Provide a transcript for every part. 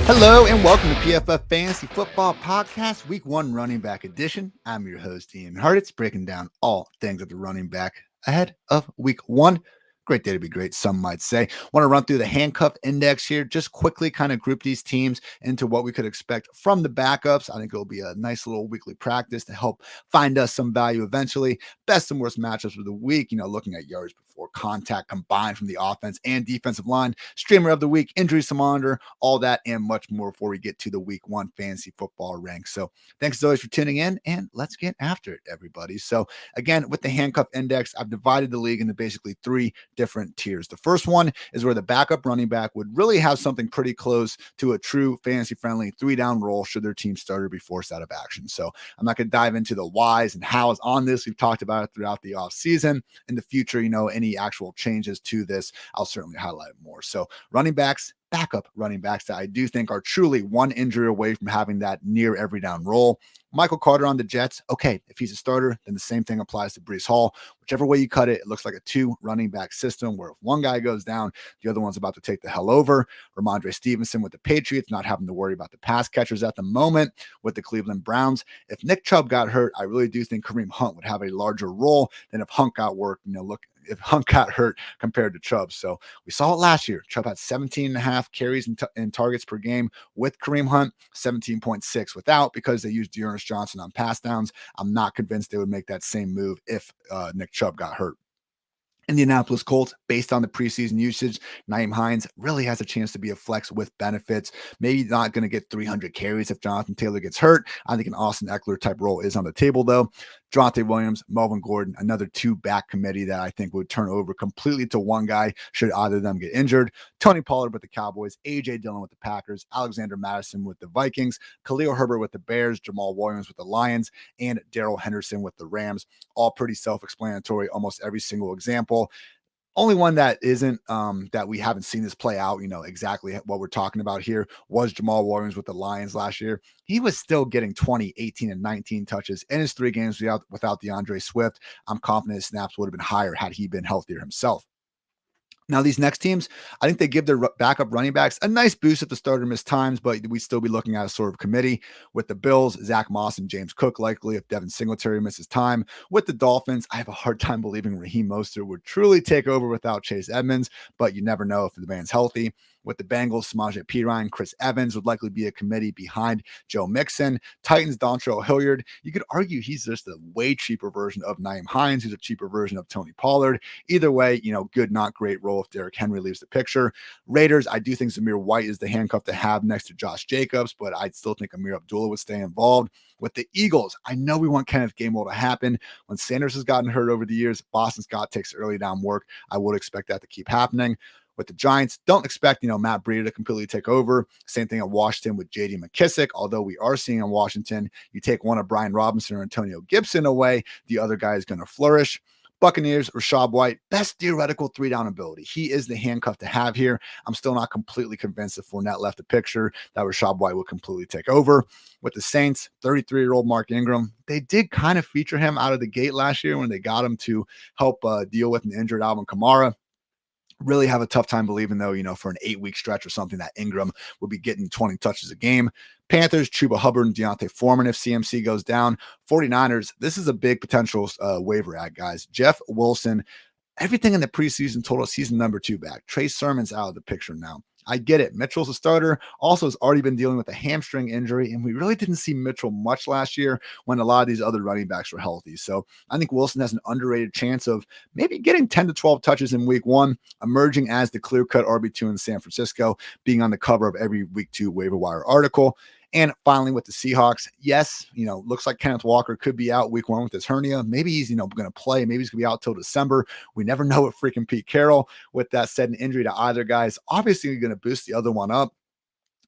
Hello and welcome to PFF Fantasy Football Podcast, Week 1 Running Back Edition. I'm your host, Ian Hartitz, breaking down all things at the running back ahead of Week 1. Great day to be great, some might say. Want to run through the handcuff index here, just quickly kind of group these teams into what we could expect from the backups. I think it'll be a nice little weekly practice to help find us some value eventually. Best and worst matchups of the week, looking at yards before contact combined from the offense and defensive line, streamer of the week, injuries to monitor, all that and much more before we get to the Week 1 fantasy football ranks. So thanks as always for tuning in, and let's get after it, everybody. So again, with the handcuff index, I've divided the league into basically three different tiers. The first one is where the backup running back would really have something pretty close to a true fantasy-friendly 3-down role should their team starter be forced out of action. So I'm not going to dive into the whys and hows on this. We've talked about it throughout the offseason. In the future, any actual changes to this, I'll certainly highlight more. So running backs, backup running backs that I do think are truly one injury away from having that near every down role. Michael Carter on the Jets. Okay, if he's a starter, then the same thing applies to Breece Hall. Whichever way you cut it, it looks like a 2 running back system where if one guy goes down, the other one's about to take the hell over. Ramondre Stevenson with the Patriots, not having to worry about the pass catchers at the moment with the Cleveland Browns. If Nick Chubb got hurt, I really do think Kareem Hunt would have a larger role than if Hunt got worked. If Hunt got hurt compared to Chubb. So we saw it last year. Chubb had 17.5 carries and targets per game with Kareem Hunt, 17.6 without, because they used Dearness Johnson on pass downs. I'm not convinced they would make that same move if Nick Chubb got hurt. Indianapolis Colts, based on the preseason usage, Nyheim Hines really has a chance to be a flex with benefits. Maybe not going to get 300 carries if Jonathan Taylor gets hurt. I think an Austin Eckler type role is on the table, though. Javonte Williams, Melvin Gordon, another 2-back committee that I think would turn over completely to one guy should either of them get injured. Tony Pollard with the Cowboys, A.J. Dillon with the Packers, Alexander Madison with the Vikings, Khalil Herbert with the Bears, Jamal Williams with the Lions, and Darrell Henderson with the Rams. All pretty self-explanatory, almost every single example. Only one that isn't, that we haven't seen this play out, exactly what we're talking about here, was Jamal Williams with the Lions last year. He was still getting 20, 18, and 19 touches in his 3 games without DeAndre Swift. I'm confident his snaps would have been higher had he been healthier himself. Now, these next teams, I think they give their backup running backs a nice boost if the starter missed times, but we'd still be looking at a sort of committee. With the Bills, Zach Moss and James Cook likely if Devin Singletary misses time. With the Dolphins, I have a hard time believing Raheem Mostert would truly take over without Chase Edmonds, but you never know if the man's healthy. With the Bengals, Samaje Perine, Chris Evans would likely be a committee behind Joe Mixon. Titans, Dontrell Hilliard. You could argue he's just a way cheaper version of Nyheim Hines, who's a cheaper version of Tony Pollard. Either way, good, not great role if Derrick Henry leaves the picture. Raiders, I do think Zamir White is the handcuff to have next to Josh Jacobs, but I still think Amir Abdullah would stay involved. With the Eagles, I know we want Kenneth Gainwell to happen. When Sanders has gotten hurt over the years, Boston Scott takes early down work. I would expect that to keep happening. With the Giants, don't expect, Matt Breida to completely take over. Same thing at Washington with J.D. McKissick, although we are seeing in Washington, you take one of Brian Robinson or Antonio Gibson away, the other guy is going to flourish. Buccaneers, Rachaad White, best theoretical 3-down ability. He is the handcuff to have here. I'm still not completely convinced if Fournette left the picture that Rachaad White will completely take over. With the Saints, 33-year-old Mark Ingram, they did kind of feature him out of the gate last year when they got him to help deal with an injured Alvin Kamara. Really have a tough time believing, though, for an 8-week stretch or something that Ingram would be getting 20 touches a game. Panthers, Chuba Hubbard and Deontay Foreman if CMC goes down. 49ers, this is a big potential waiver ad, guys. Jeff Wilson, everything in the preseason total season number 2 back. Trey Sermon's out of the picture now. I get it. Mitchell's a starter. Also has already been dealing with a hamstring injury, and we really didn't see Mitchell much last year when a lot of these other running backs were healthy. So I think Wilson has an underrated chance of maybe getting 10 to 12 touches in week 1, emerging as the clear-cut RB2 in San Francisco, being on the cover of every week 2 waiver wire article. And finally, with the Seahawks, yes, looks like Kenneth Walker could be out week 1 with his hernia. Maybe he's, going to play. Maybe he's going to be out till December. We never know with freaking Pete Carroll. With that said, an injury to either guy is obviously going to boost the other one up.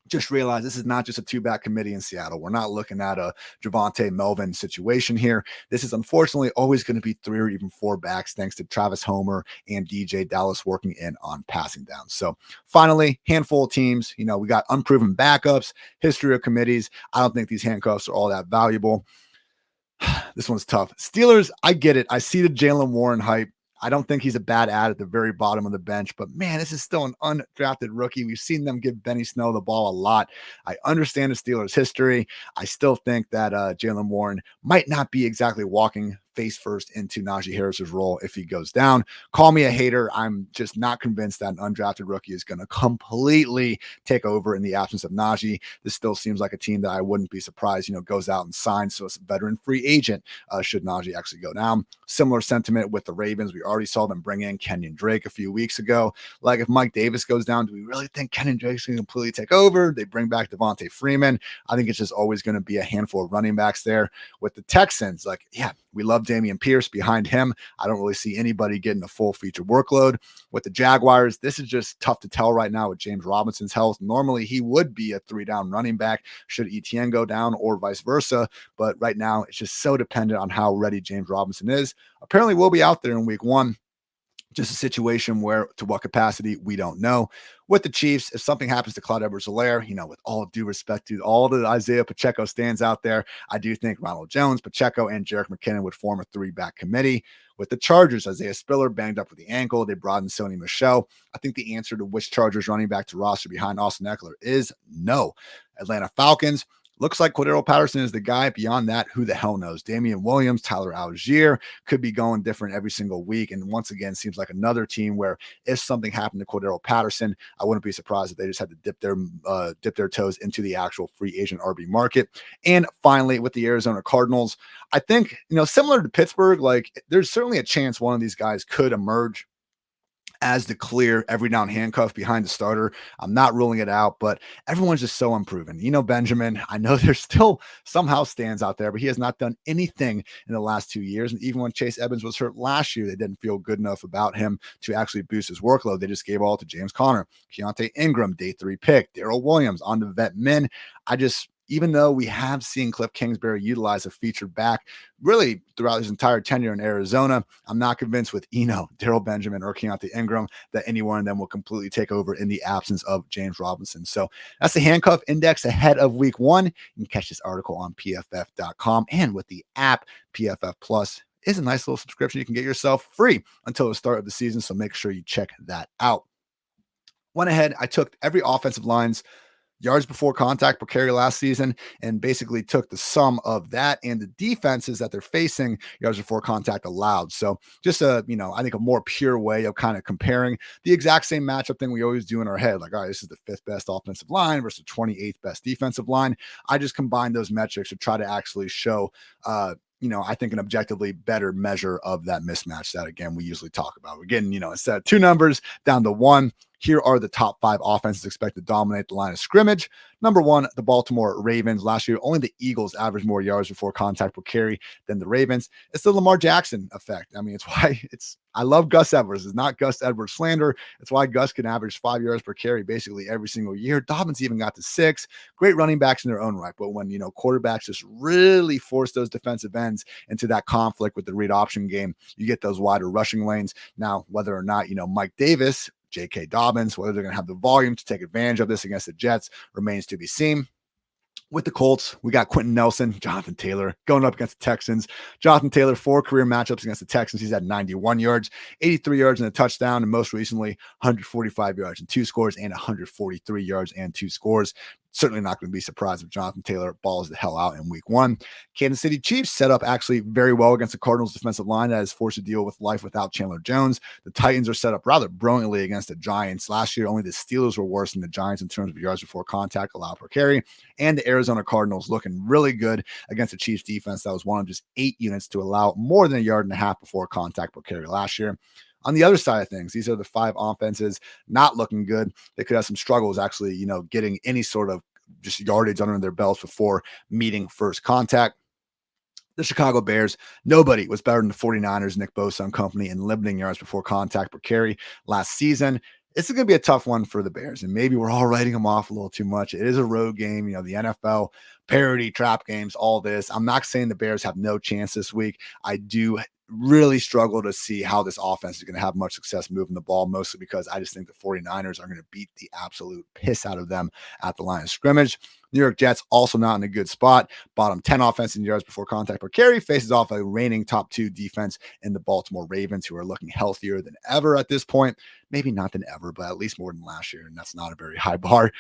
Just realize this is not just a 2-back committee in Seattle. We're not looking at a Javonte Melvin situation here. This is unfortunately always going to be 3 or even 4 backs, thanks to Travis Homer and DJ Dallas working in on passing down. So finally, handful of teams. We got unproven backups, history of committees. I don't think these handcuffs are all that valuable. This one's tough. Steelers, I get it. I see the Jalen Warren hype. I don't think he's a bad ad at the very bottom of the bench, but man, this is still an undrafted rookie. We've seen them give Benny Snell the ball a lot. I understand the Steelers' history. I still think that Jaylen Warren might not be exactly walking face first into Najee Harris's role if he goes down. Call me a hater. I'm just not convinced that an undrafted rookie is going to completely take over in the absence of Najee. This still seems like a team that I wouldn't be surprised, goes out and signs. So it's a veteran free agent should Najee actually go down. Similar sentiment with the Ravens. We already saw them bring in Kenyon Drake a few weeks ago. Like if Mike Davis goes down, do we really think Kenyon Drake's going to completely take over? They bring back Devontae Freeman. I think it's just always going to be a handful of running backs there. With the Texans, we love Dameon Pierce. Behind him, I don't really see anybody getting a full feature workload. With the Jaguars, this is just tough to tell right now with James Robinson's health. Normally, he would be a 3-down running back should Etienne go down or vice versa. But right now, it's just so dependent on how ready James Robinson is. Apparently, we'll be out there in week 1. Just a situation where, to what capacity, we don't know. With the Chiefs, if something happens to Clyde Edwards-Helaire, with all due respect to all the Isaiah Pacheco stands out there, I do think Ronald Jones, Pacheco, and Jerick McKinnon would form a 3-back committee. With the Chargers, Isaiah Spiller banged up with the ankle. They brought in Sony Michel. I think the answer to which Chargers running back to roster behind Austin Eckler is no. Atlanta Falcons, looks like Cordero Patterson is the guy. Beyond that, who the hell knows? Damian Williams, Tyler Algier could be going different every single week. And once again, seems like another team where if something happened to Cordero Patterson, I wouldn't be surprised if they just had to dip their toes into the actual free agent RB market. And finally, with the Arizona Cardinals, I think, similar to Pittsburgh, there's certainly a chance one of these guys could emerge as the clear every down handcuff behind the starter. I'm not ruling it out, but everyone's just so unproven. Benjamin, I know there's still somehow stands out there, but he has not done anything in the last 2 years. And even when Chase Edmonds was hurt last year, they didn't feel good enough about him to actually boost his workload. They just gave all to James Conner, Keontae Ingram, day 3 pick, Darrell Williams on the vet min. Even though we have seen Cliff Kingsbury utilize a featured back really throughout his entire tenure in Arizona, I'm not convinced with Darrell Benjamin, or Keontae Ingram that any one of them will completely take over in the absence of James Robinson. So that's the handcuff index ahead of week 1. You can catch this article on PFF.com, and with the app PFF Plus is a nice little subscription. You can get yourself free until the start of the season. So make sure you check that out. Went ahead, I took every offensive line's yards before contact per carry last season and basically took the sum of that and the defenses that they're facing yards before contact allowed. So just I think a more pure way of kind of comparing the exact same matchup thing we always do in our head. All right, this is the 5th best offensive line versus 28th best defensive line. I just combined those metrics to try to actually show, I think an objectively better measure of that mismatch that, again, we usually talk about. We're getting, instead of 2 numbers down to 1. Here are the top 5 offenses expected to dominate the line of scrimmage. Number 1, the Baltimore Ravens. Last year, only the Eagles averaged more yards before contact per carry than the Ravens. It's the Lamar Jackson effect. It's why I love Gus Edwards. It's not Gus Edwards slander. It's why Gus can average 5 yards per carry basically every single year. Dobbins even got to 6. Great running backs in their own right. But when, quarterbacks just really force those defensive ends into that conflict with the read option game, you get those wider rushing lanes. Now, whether or not, Mike Davis, J.K. Dobbins, whether they're going to have the volume to take advantage of this against the Jets remains to be seen. With the Colts, we got Quentin Nelson, Jonathan Taylor going up against the Texans. Jonathan Taylor, 4 career matchups against the Texans. He's had 91 yards, 83 yards and a touchdown, and most recently 145 yards and 2 scores and 143 yards and 2 scores. Certainly not going to be surprised if Jonathan Taylor balls the hell out in week 1. Kansas City Chiefs set up actually very well against the Cardinals defensive line that is forced to deal with life without Chandler Jones. The Titans are set up rather brilliantly against the Giants. Last year, only the Steelers were worse than the Giants in terms of yards before contact allowed per carry. And the Arizona Cardinals looking really good against the Chiefs defense that was one of just 8 units to allow more than 1.5 yards before contact per carry last year. On the other side of things, these are the 5 offenses not looking good. They could have some struggles actually, getting any sort of just yardage under their belts before meeting first contact. The Chicago Bears, nobody was better than the 49ers, Nick Bosa and company, in limiting yards before contact per carry last season. This is going to be a tough one for the Bears, and maybe we're all writing them off a little too much. It is a road game, the NFL, parody, trap games, all this. I'm not saying the Bears have no chance this week. I do really struggle to see how this offense is going to have much success moving the ball, mostly because I just think the 49ers are going to beat the absolute piss out of them at the line of scrimmage. New York Jets also not in a good spot. Bottom 10 offense in yards before contact per carry, faces off a reigning top 2 defense in the Baltimore Ravens, who are looking healthier than ever at this point. Maybe not than ever, but at least more than last year, and that's not a very high bar.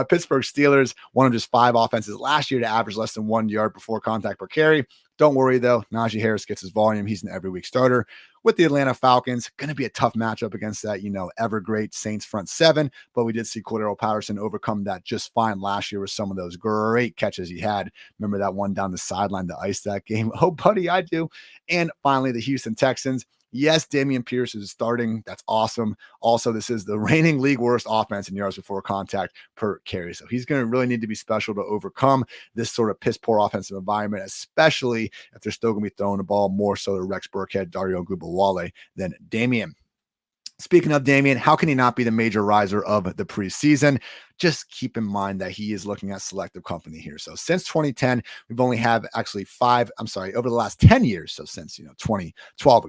Pittsburgh Steelers, one of just 5 offenses last year to average less than 1 yard before contact per carry. Don't worry, though. Najee Harris gets his volume. He's an every week starter. With the Atlanta Falcons, going to be a tough matchup against that, ever great Saints front 7, but we did see Cordero Patterson overcome that just fine last year with some of those great catches he had. Remember that one down the sideline to ice that game? Oh, buddy, I do. And finally, the Houston Texans. Yes, Dameon Pierce is starting. That's awesome. Also, this is the reigning league worst offense in yards before contact per carry. So he's going to really need to be special to overcome this sort of piss poor offensive environment, especially if they're still going to be throwing the ball more so to Rex Burkhead, Dario Gubawale than Dameon. Speaking of Dameon, how can he not be the major riser of the preseason? Just keep in mind that he is looking at selective company here. So since 2010, we've only had actually over the last 10 years. So since, 2012,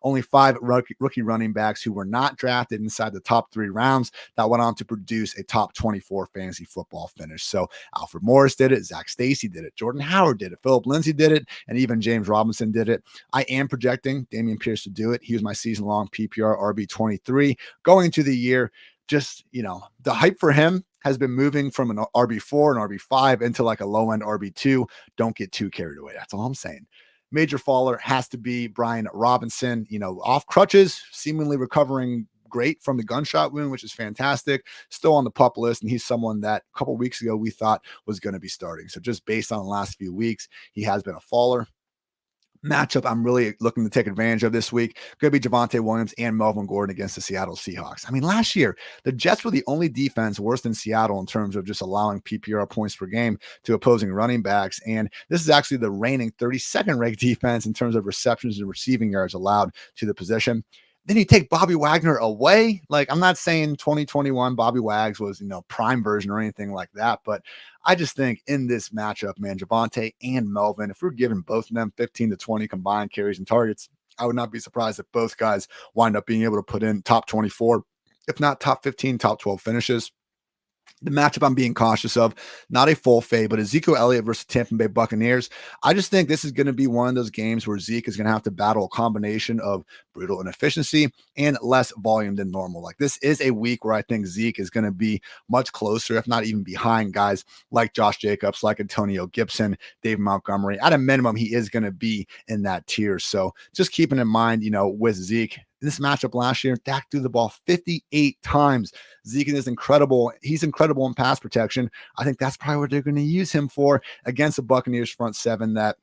only 5 rookie running backs who were not drafted inside the top 3 rounds that went on to produce a top 24 fantasy football finish. So Alfred Morris did it. Zach Stacy did it. Jordan Howard did it. Philip Lindsay did it. And even James Robinson did it. I am projecting Dameon Pierce to do it. He was my season-long PPR RB23 going into the year. Just, the hype for him has been moving from an RB4 and RB5 into like a low-end RB2. Don't get too carried away. That's all I'm saying. Major faller has to be Brian Robinson, off crutches, seemingly recovering great from the gunshot wound, which is fantastic. Still on the PUP list, and he's someone that a couple weeks ago we thought was going to be starting. So just based on the last few weeks, he has been a faller. Matchup I'm really looking to take advantage of this week could be Javonte Williams and Melvin Gordon against the Seattle Seahawks. I mean, last year, the Jets were the only defense worse than Seattle in terms of just allowing PPR points per game to opposing running backs. And this is actually the reigning 32nd ranked defense in terms of receptions and receiving yards allowed to the position. Then you take Bobby Wagner away. Like, I'm not saying 2021 Bobby Wags was, prime version or anything like that, but I just think in this matchup, man, Javonte and Melvin, if we're giving both of them 15 to 20 combined carries and targets, I would not be surprised if both guys wind up being able to put in top 24, if not top 15, top 12 finishes. The matchup I'm being cautious of, not a full fade, but Ezekiel Elliott versus Tampa Bay Buccaneers. I just think this is going to be one of those games where Zeke is going to have to battle a combination of brutal inefficiency and less volume than normal. Like, this is a week where I think Zeke is going to be much closer, if not even behind guys like Josh Jacobs, like Antonio Gibson, Dave Montgomery. At a minimum, he is going to be in that tier. So just keeping in mind, with Zeke, this matchup last year, Dak threw the ball 58 times. Zeke is incredible. He's incredible in pass protection. I think that's probably what they're going to use him for against the Buccaneers front 7 that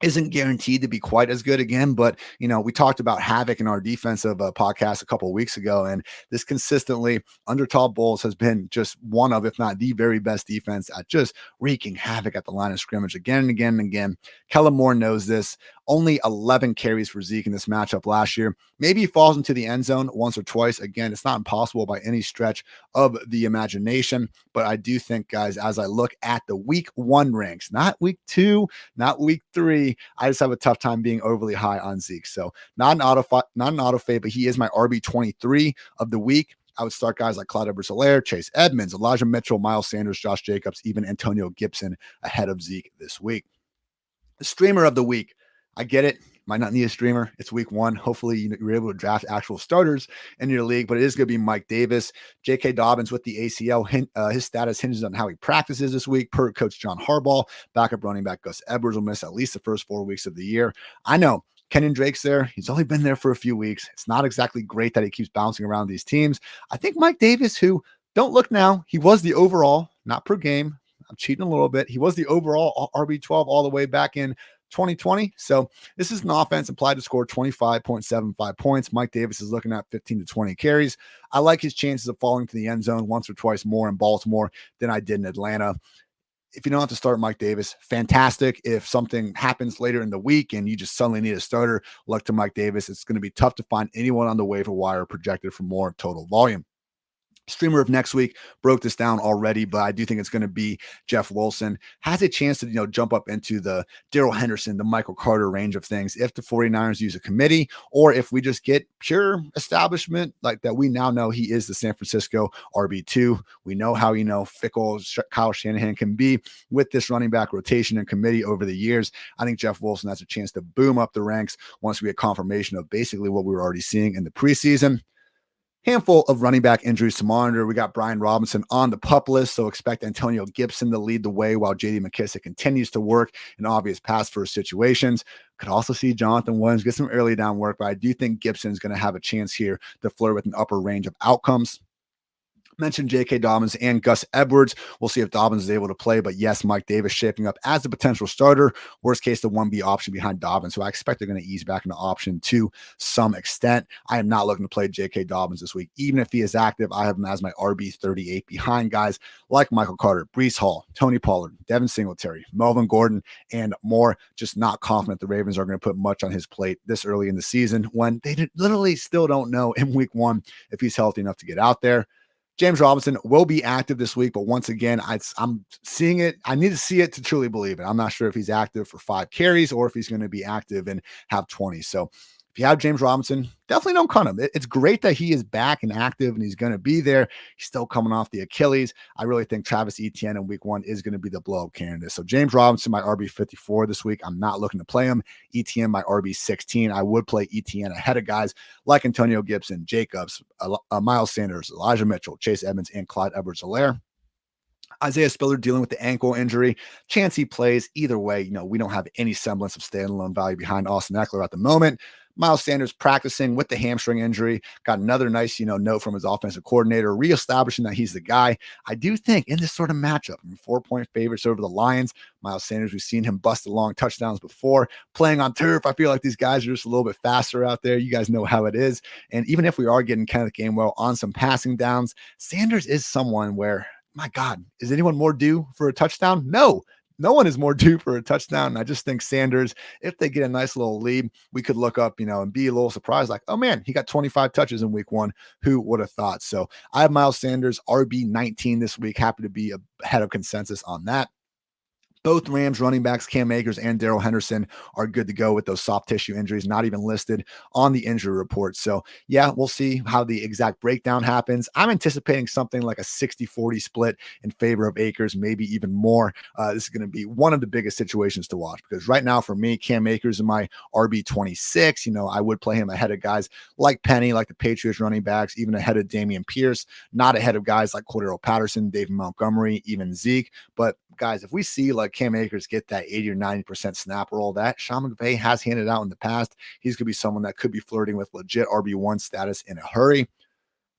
isn't guaranteed to be quite as good again, but we talked about havoc in our defensive podcast a couple of weeks ago, and this consistently under Todd Bowles has been just one of, if not the very best defense at just wreaking havoc at the line of scrimmage again and again and again. Kellen Moore knows this. Only 11 carries for Zeke in this matchup last year. Maybe he falls into the end zone once or twice. Again, it's not impossible by any stretch of the imagination, but I do think, guys, as I look at the week 1 ranks, not week 2, not week 3, I just have a tough time being overly high on Zeke. So not an auto fade, but he is my RB23 of the week. I would start guys like Clyde Edwards-Helaire, Chase Edmonds, Elijah Mitchell, Miles Sanders, Josh Jacobs, even Antonio Gibson ahead of Zeke this week. The streamer of the week. I get it. Might not need a streamer. It's week 1. Hopefully you're able to draft actual starters in your league, but it is going to be Mike Davis. J.K. Dobbins with the ACL. His status hinges on how he practices this week. Per coach John Harbaugh, backup running back Gus Edwards will miss at least the first 4 weeks of the year. I know Kenyon Drake's there. He's only been there for a few weeks. It's not exactly great that he keeps bouncing around these teams. I think Mike Davis, who, don't look now, he was the overall, not per game. I'm cheating a little bit. He was the overall RB12 all the way back in 2020. So this is an offense implied to score 25.75 points. Mike Davis is looking at 15 to 20 carries. I like his chances of falling to the end zone once or twice more in Baltimore than I did in Atlanta. If you don't have to start Mike Davis, fantastic. If something happens later in the week and you just suddenly need a starter, luck to Mike Davis. It's going to be tough to find anyone on the waiver wire projected for more total volume. Streamer of next week broke this down already, but I do think it's going to be Jeff Wilson. Has a chance to, jump up into the Darrell Henderson, the Michael Carter range of things if the 49ers use a committee, or if we just get pure establishment like that. We now know he is the San Francisco RB2. We know how, fickle Kyle Shanahan can be with this running back rotation and committee over the years. I think Jeff Wilson has a chance to boom up the ranks once we get confirmation of basically what we were already seeing in the preseason. Handful of running back injuries to monitor. We got Brian Robinson on the PUP list, so expect Antonio Gibson to lead the way while J.D. McKissic continues to work in obvious pass-first situations. Could also see Jonathan Williams get some early down work, but I do think Gibson is going to have a chance here to flirt with an upper range of outcomes. Mentioned J.K. Dobbins and Gus Edwards. We'll see if Dobbins is able to play, but yes, Mike Davis shaping up as the potential starter. Worst case, the 1B option behind Dobbins, so I expect they're going to ease back into option to some extent. I am not looking to play J.K. Dobbins this week. Even if he is active, I have him as my RB38 behind guys like Michael Carter, Breece Hall, Tony Pollard, Devin Singletary, Melvin Gordon, and more. Just not confident the Ravens are going to put much on his plate this early in the season when they literally still don't know in week 1 if he's healthy enough to get out there. James Robinson will be active this week, but once again, I'm seeing it. I need to see it to truly believe it. I'm not sure if he's active for 5 carries or if he's going to be active and have 20. So if you have James Robinson, definitely don't cut him. It's great that he is back and active and he's going to be there. He's still coming off the Achilles. I really think Travis Etienne in week 1 is going to be the blow-up candidate. So James Robinson, my RB54 this week. I'm not looking to play him. Etienne, my RB16. I would play Etienne ahead of guys like Antonio Gibson, Jacobs, Miles Sanders, Elijah Mitchell, Chase Edmonds, and Clyde Edwards-Helaire. Isaiah Spiller dealing with the ankle injury. Chance he plays. Either way, we don't have any semblance of standalone value behind Austin Eckler at the moment. Miles Sanders practicing with the hamstring injury. Got another nice, note from his offensive coordinator, reestablishing that he's the guy. I do think in this sort of matchup, 4-point favorites over the Lions, Miles Sanders, we've seen him bust the long touchdowns before. Playing on turf, I feel like these guys are just a little bit faster out there. You guys know how it is. And even if we are getting Kenneth Gainwell on some passing downs, Sanders is someone where, my God, is anyone more due for a touchdown? No one is more due for a touchdown. And I just think Sanders, if they get a nice little lead, we could look up, and be a little surprised, like, oh man, he got 25 touches in week 1. Who would have thought? So I have Miles Sanders, RB19 this week. Happy to be ahead of consensus on that. Both Rams running backs, Cam Akers and Darrell Henderson, are good to go with those soft tissue injuries, not even listed on the injury report. So, yeah, we'll see how the exact breakdown happens. I'm anticipating something like a 60-40 split in favor of Akers, maybe even more. This is going to be one of the biggest situations to watch because right now, for me, Cam Akers is my RB26. I would play him ahead of guys like Penny, like the Patriots running backs, even ahead of Dameon Pierce, not ahead of guys like Cordero Patterson, David Montgomery, even Zeke. But guys, if we see like Cam Akers get that 80 or 90% snap roll that Sean McVay has handed out in the past, he's going to be someone that could be flirting with legit RB1 status in a hurry.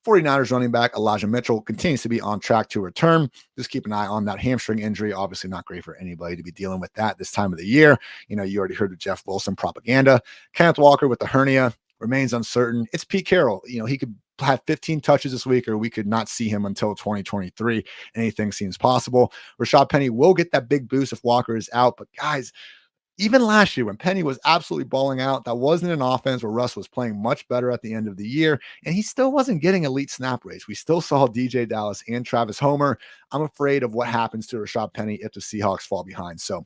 49ers running back Elijah Mitchell continues to be on track to return. Just keep an eye on that hamstring injury. Obviously not great for anybody to be dealing with that this time of the year. You already heard the Jeff Wilson propaganda. Kenneth Walker with the hernia remains uncertain. It's Pete Carroll. He could have 15 touches this week, or we could not see him until 2023. Anything seems possible. Rashad Penny will get that big boost if Walker is out. But guys, even last year when Penny was absolutely balling out, that wasn't an offense where Russ was playing much better at the end of the year, and he still wasn't getting elite snap rates. We still saw DJ Dallas and Travis Homer. I'm afraid of what happens to Rashad Penny if the Seahawks fall behind. So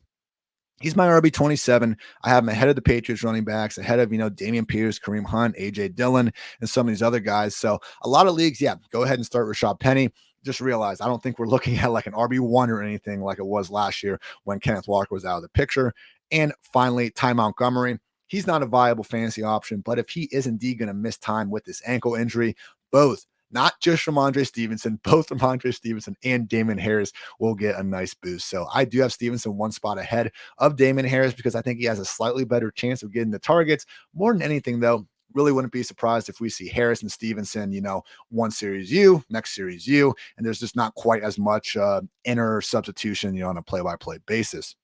he's my RB27. I have him ahead of the Patriots running backs, ahead of, Dameon Pierce, Kareem Hunt, AJ Dillon, and some of these other guys. So a lot of leagues, go ahead and start Rashad Penny. Just realize I don't think we're looking at like an RB1 or anything like it was last year when Kenneth Walker was out of the picture. And finally, Ty Montgomery. He's not a viable fantasy option, but if he is indeed going to miss time with this ankle injury, both, not just Ramondre Stevenson, both Ramondre Stevenson and Damon Harris will get a nice boost. So I do have Stevenson one spot ahead of Damon Harris because I think he has a slightly better chance of getting the targets. More than anything, though, really wouldn't be surprised if we see Harris and Stevenson, one series you, next series you, and there's just not quite as much inner substitution, on a play-by-play basis.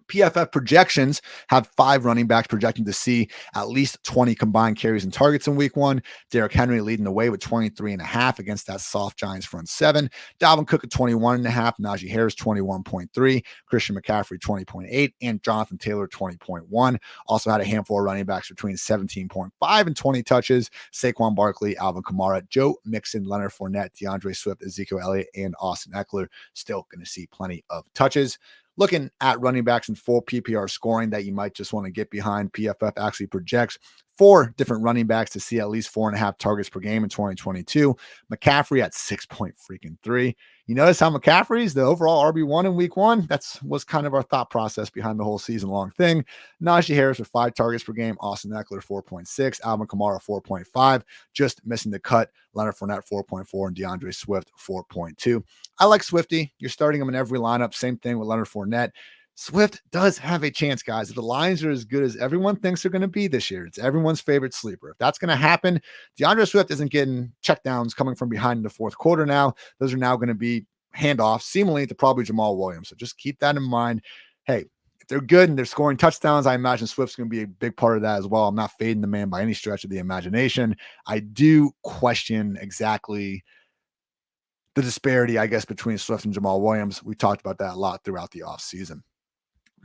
PFF projections have 5 running backs projecting to see at least 20 combined carries and targets in week 1. Derrick Henry leading the way with 23.5 against that soft Giants front 7. Dalvin Cook at 21.5. Najee Harris 21.3. Christian McCaffrey 20.8. And Jonathan Taylor 20.1. Also had a handful of running backs between 17.5 and 20 touches. Saquon Barkley, Alvin Kamara, Joe Mixon, Leonard Fournette, DeAndre Swift, Ezekiel Elliott, and Austin Eckler still going to see plenty of touches. Looking at running backs in full PPR scoring that you might just want to get behind, PFF actually projects 4 different running backs to see at least 4.5 targets per game in 2022. McCaffrey at 6.3. You notice how McCaffrey's the overall RB1 in week 1? Was kind of our thought process behind the whole season long thing. Najee Harris with 5 targets per game. Austin Eckler 4.6. Alvin Kamara 4.5. Just missing the cut. Leonard Fournette 4.4 and DeAndre Swift 4.2. I like Swifty. You're starting him in every lineup. Same thing with Leonard Fournette. Swift does have a chance, guys. If the Lions are as good as everyone thinks they're going to be this year, it's everyone's favorite sleeper. If that's going to happen, DeAndre Swift isn't getting checkdowns coming from behind in the fourth quarter now. Those are now going to be handoffs, seemingly to probably Jamal Williams. So just keep that in mind. Hey, if they're good and they're scoring touchdowns, I imagine Swift's going to be a big part of that as well. I'm not fading the man by any stretch of the imagination. I do question exactly the disparity, I guess, between Swift and Jamal Williams. We talked about that a lot throughout the offseason.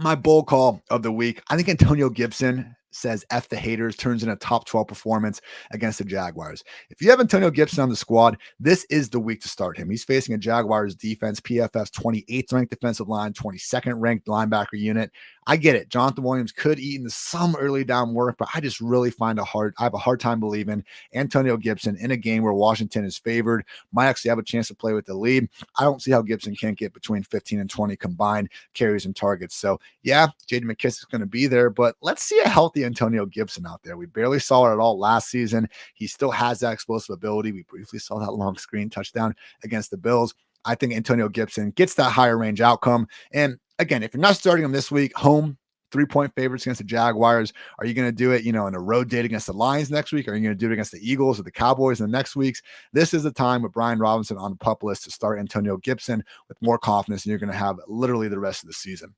My bold call of the week, I think Antonio Gibson says F the haters, turns in a top 12 performance against the Jaguars. If you have Antonio Gibson on the squad, this is the week to start him. He's facing a Jaguars defense, PFF's 28th ranked defensive line, 22nd ranked linebacker unit. I get it. Jonathan Williams could eat into some early down work, but I just really I have a hard time believing Antonio Gibson in a game where Washington is favored, might actually have a chance to play with the lead. I don't see how Gibson can't get between 15 and 20 combined carries and targets. So yeah, J.D. McKissic's going to be there, but let's see a healthy Antonio Gibson out there. We barely saw it at all last season. He still has that explosive ability. We briefly saw that long screen touchdown against the Bills. I think Antonio Gibson gets that higher range outcome. And again, if you're not starting him this week, home 3-point favorites against the Jaguars, are you going to do it, in a road date against the Lions next week? Are you going to do it against the Eagles or the Cowboys in the next weeks? This is the time with Brian Robinson on the pup list to start Antonio Gibson with more confidence, and you're going to have literally the rest of the season.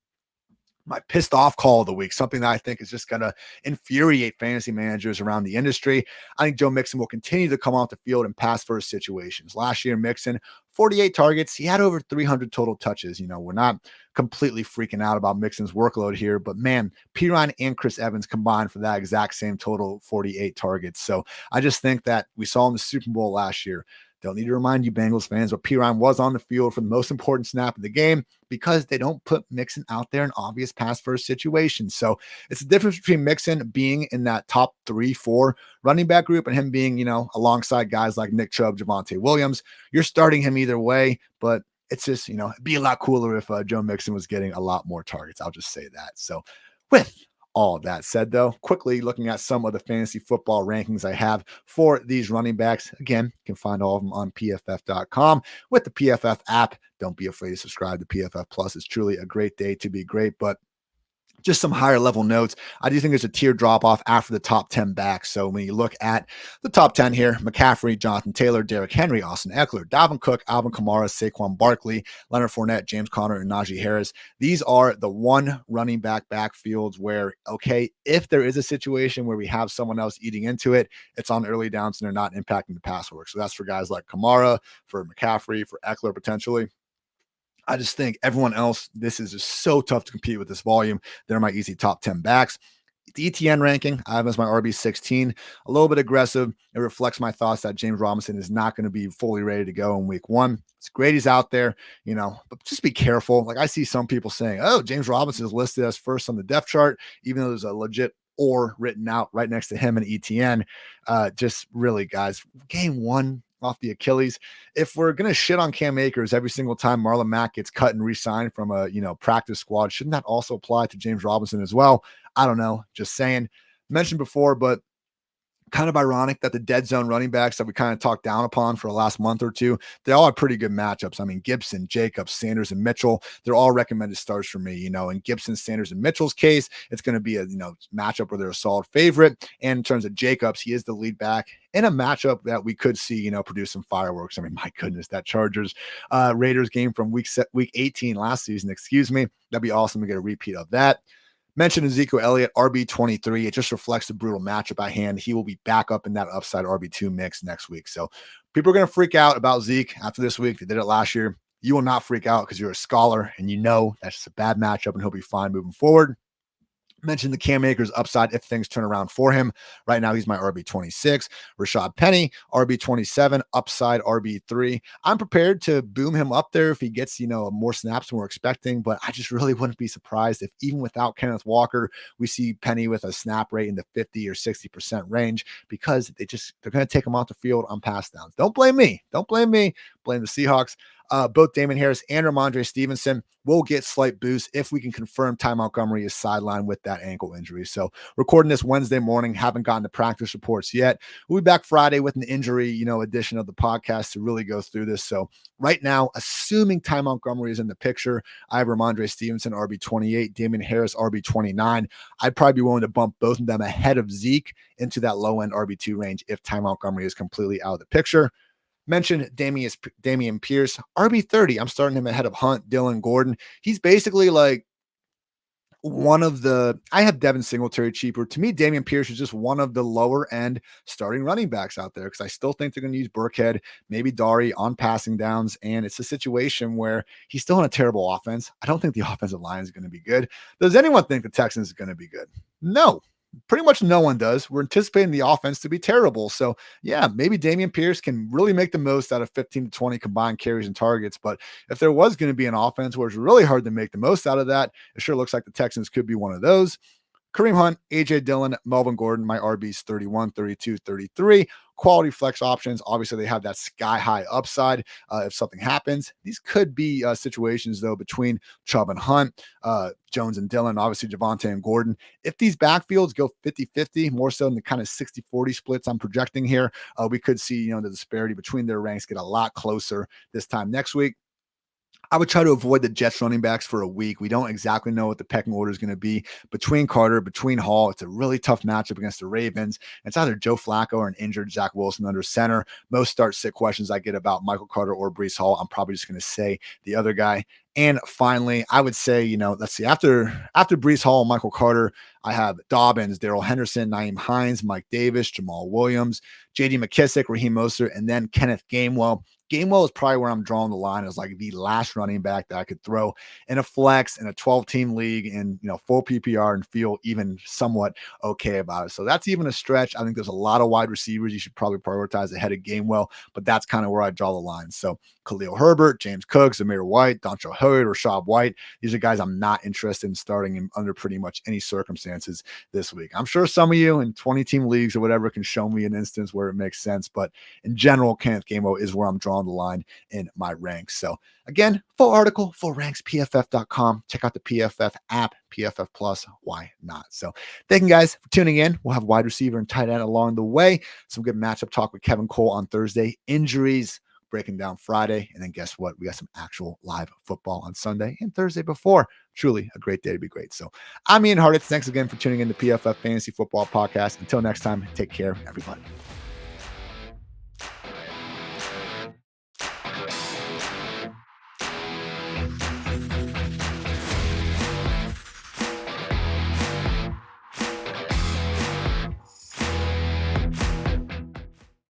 My pissed off call of the week, something that I think is just going to infuriate fantasy managers around the industry. I think Joe Mixon will continue to come off the field in pass first situations. Last year, Mixon, 48 targets. He had over 300 total touches. We're not completely freaking out about Mixon's workload here, but man, Pirine and Chris Evans combined for that exact same total, 48 targets. So I just think that we saw in the Super Bowl last year. Don't need to remind you, Bengals fans, but Pirine was on the field for the most important snap of the game because they don't put Mixon out there in obvious pass-first situations. So it's the difference between Mixon being in that top 3-4 running back group and him being, alongside guys like Nick Chubb, Javonte Williams. You're starting him either way, but it's just, it'd be a lot cooler if Joe Mixon was getting a lot more targets. I'll just say that. So with all of that said, though, quickly looking at some of the fantasy football rankings I have for these running backs. Again, you can find all of them on PFF.com with the PFF app. Don't be afraid to subscribe to PFF Plus. It's truly a great day to be great, but just some higher level notes. I do think there's a tier drop off after the top 10 backs. So when you look at the top 10 here, McCaffrey, Jonathan Taylor, Derrick Henry, Austin Eckler, Dalvin Cook, Alvin Kamara, Saquon Barkley, Leonard Fournette, James Conner, and Najee Harris. These are the one running back backfields where, okay, if there is a situation where we have someone else eating into it, it's on early downs and they're not impacting the pass work. So that's for guys like Kamara, for McCaffrey, for Eckler potentially. I just think everyone else, this is just so tough to compete with this volume. They're my easy top 10 backs. The ETN ranking, I have as my RB16, a little bit aggressive. It reflects my thoughts that James Robinson is not going to be fully ready to go in week 1. It's great he's out there, but just be careful. Like I see some people saying, oh, James Robinson is listed as first on the depth chart, even though there's a legit or written out right next to him in ETN. Just really, guys, game 1 off the Achilles. If we're going to shit on Cam Akers every single time Marlon Mack gets cut and re-signed from a, practice squad, shouldn't that also apply to James Robinson as well? I don't know. Just saying. Mentioned before, but Kind of ironic that the dead zone running backs that we kind of talked down upon for the last month or two, they all have pretty good matchups. I mean, Gibson, Jacobs, Sanders, and Mitchell, they're all recommended starts for me. In Gibson, Sanders, and Mitchell's case, it's going to be a matchup where they're a solid favorite. And in terms of Jacobs, he is the lead back in a matchup that we could see, produce some fireworks. I mean, my goodness, that Chargers Raiders game from week 18 last season, that'd be awesome to get a repeat of that. Mentioned Ezekiel Elliott, RB23. It just reflects the brutal matchup at hand. He will be back up in that upside RB2 mix next week. So people are going to freak out about Zeke after this week. They did it last year. You will not freak out because you're a scholar and that's just a bad matchup and he'll be fine moving forward. Mentioned the Cam Akers upside if things turn around for him. Right now, he's my RB26. Rashad Penny, RB27, upside RB3. I'm prepared to boom him up there if he gets, more snaps than we're expecting, but I just really wouldn't be surprised if even without Kenneth Walker, we see Penny with a snap rate in the 50 or 60% range because they're going to take him off the field on pass downs. Don't blame me. Blame the Seahawks. Both Damon Harris and Ramondre Stevenson will get slight boosts if we can confirm Ty Montgomery is sidelined with that ankle injury. So recording this Wednesday morning, haven't gotten the practice reports yet. We'll be back Friday with an injury, edition of the podcast to really go through this. So right now, assuming Ty Montgomery is in the picture, I have Ramondre Stevenson, RB28, Damon Harris, RB29. I'd probably be willing to bump both of them ahead of Zeke into that low end RB2 range if Ty Montgomery is completely out of the picture. Mentioned Dameon Pierce, RB30. I'm starting him ahead of Hunt, Dillon, Gordon. He's basically like I have Devin Singletary cheaper. To me, Dameon Pierce is just one of the lower end starting running backs out there because I still think they're going to use Burkhead, maybe Dari on passing downs. And it's a situation where he's still in a terrible offense. I don't think the offensive line is going to be good. Does anyone think the Texans is going to be good? No. Pretty much no one does. We're anticipating the offense to be terrible. So yeah, maybe Dameon Pierce can really make the most out of 15 to 20 combined carries and targets. But if there was going to be an offense where it's really hard to make the most out of that, it sure looks like the Texans could be one of those. Kareem Hunt, AJ Dillon, Melvin Gordon, my RBs 31, 32, 33. Quality flex options. Obviously, they have that sky-high upside if something happens. These could be situations, though, between Chubb and Hunt, Jones and Dillon, obviously Javonte and Gordon. If these backfields go 50-50, more so than the kind of 60-40 splits I'm projecting here, we could see the disparity between their ranks get a lot closer this time next week. I would try to avoid the Jets running backs for a week. We don't exactly know what the pecking order is going to be between Carter, between Hall. It's a really tough matchup against the Ravens. It's either Joe Flacco or an injured Zach Wilson under center. Most start-sit questions I get about Michael Carter or Breece Hall, I'm probably just going to say the other guy. And finally, I would say, let's see, after Breece Hall and Michael Carter, I have Dobbins, Darrell Henderson, Nyheim Hines, Mike Davis, Jamal Williams, J.D. McKissick, Raheem Mostert, and then Kenneth Gainwell. Gainwell is probably where I'm drawing the line as like the last running back that I could throw in a flex in a 12-team league in full PPR and feel even somewhat okay about it. So that's even a stretch. I think there's a lot of wide receivers you should probably prioritize ahead of Gainwell, but that's kind of where I draw the line. So Khalil Herbert, James Cook, Zamir White, Dontrell Hilliard, Rashad White. These are guys I'm not interested in starting in under pretty much any circumstances this week. I'm sure some of you in 20-team leagues or whatever can show me an instance where it makes sense, but in general, Kenneth Gainwell is where I'm drawing the line in my ranks. So again, full article, full ranks, pff.com. Check out the PFF app, PFF Plus. Why not? So thank you guys for tuning in. We'll have wide receiver and tight end along the way. Some good matchup talk with Kevin Cole on Thursday. Injuries breaking down Friday. And then guess what? We got some actual live football on Sunday and Thursday before. Truly a great day to be great. So I'm Ian Hartitz. Thanks again for tuning in to PFF Fantasy Football Podcast. Until next time, take care, everybody.